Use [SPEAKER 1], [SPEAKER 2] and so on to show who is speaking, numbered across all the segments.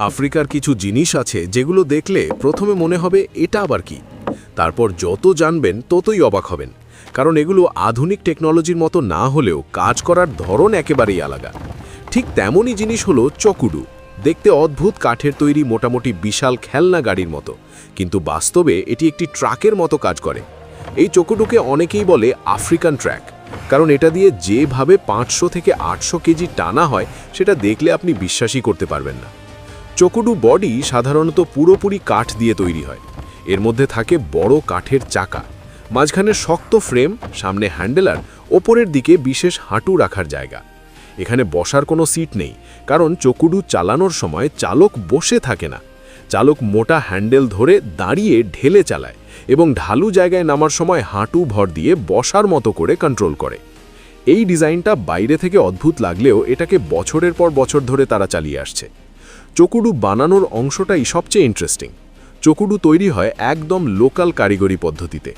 [SPEAKER 1] আফ্রিকার কিছু জিনিস আছে যেগুলো দেখলে প্রথমে মনে হবে এটা আবার কি, তারপর যত জানবেন ততই অবাক হবেন, কারণ এগুলো আধুনিক টেকনোলজির মতো না হলেও কাজ করার ধরন একেবারেই আলাদা। ঠিক তেমনই জিনিস হলো চকুডু। দেখতে অদ্ভুত কাঠের তৈরি মোটামুটি বিশাল খেলনা গাড়ির মতো, কিন্তু বাস্তবে এটি একটি ট্রাকের মতো কাজ করে। এই চকুডুকে অনেকেই বলে আফ্রিকান ট্র্যাক, কারণ এটা দিয়ে যেভাবে 500 থেকে 800 কেজি টানা হয় সেটা দেখলে আপনি বিশ্বাসই করতে পারবেন না। চকুডু বডি সাধারণত পুরোপুরি কাঠ দিয়ে তৈরি হয়। এর মধ্যে থাকে বড় কাঠের চাকা, মাঝখানে শক্ত ফ্রেম, সামনে হ্যান্ডেলার, ওপরের দিকে বিশেষ হাঁটু রাখার জায়গা। এখানে বসার কোনো সিট নেই, কারণ চকুডু চালানোর সময় চালক বসে থাকে না। চালক মোটা হ্যান্ডেল ধরে দাঁড়িয়ে ঢেলে চালায় এবং ঢালু জায়গায় নামার সময় হাঁটু ভর দিয়ে বসার মতো করে কন্ট্রোল করে। এই ডিজাইনটা বাইরে থেকে অদ্ভুত লাগলেও এটাকে বছরের পর বছর ধরে তারা চালিয়ে আসছে। চকুডু বানানোর অংশটাই সবচেয়ে ইন্টারেস্টিং। চকুডু তৈরি হয় একদম লোকাল কারিগরি পদ্ধতিতে।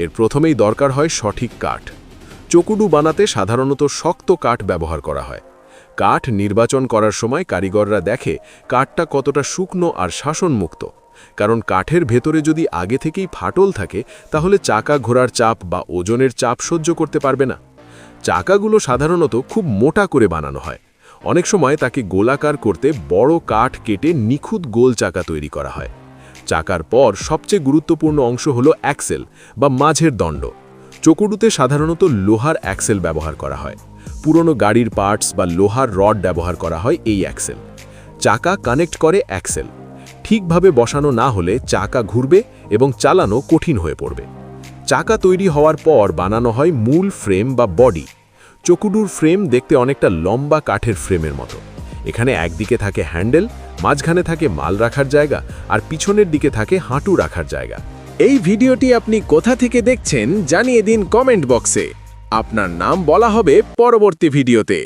[SPEAKER 1] এর প্রথমেই দরকার হয় সঠিক কাঠ। চকুডু বানাতে সাধারণত শক্ত কাঠ ব্যবহার করা হয়। কাঠ নির্বাচন করার সময় কারিগররা দেখে কাঠটা কতটা শুকনো আর শাসনমুক্ত, কারণ কাঠের ভেতরে যদি আগে থেকেই ফাটল থাকে তাহলে চাকা ঘোরার চাপ বা ওজনের চাপ সহ্য করতে পারবে না। চাকাগুলো সাধারণত খুব মোটা করে বানানো হয়। অনেক সময় তাকে গোলাকার করতে বড় কাঠ কেটে নিখুঁত গোল চাকা তৈরি করা হয়। চাকার পর সবচেয়ে গুরুত্বপূর্ণ অংশ হলো অ্যাক্সেল বা মাঝের দণ্ড। চকুডুতে সাধারণত লোহার অ্যাক্সেল ব্যবহার করা হয়। পুরনো গাড়ির পার্টস বা লোহার রড ব্যবহার করা হয় এই অ্যাক্সেল। চাকা কানেক্ট করে অ্যাক্সেল। ঠিকভাবে বসানো না হলে চাকা ঘুরবে এবং চালানো কঠিন হয়ে পড়বে। চাকা তৈরি হওয়ার পর বানানো হয় মূল ফ্রেম বা বডি। চকুডুর ফ্রেম দেখতে অনেকটা লম্বা কাঠের ফ্রেমের মতো। এখানে একদিকে থাকে হ্যান্ডেল, মাঝখানে থাকে মাল রাখার জায়গা, আর পিছনের দিকে থাকে হাঁটু রাখার জায়গা।
[SPEAKER 2] এই ভিডিওটি আপনি কোথা থেকে দেখছেন জানিয়ে দিন কমেন্ট বক্সে। আপনার নাম বলা হবে পরবর্তী ভিডিওতে।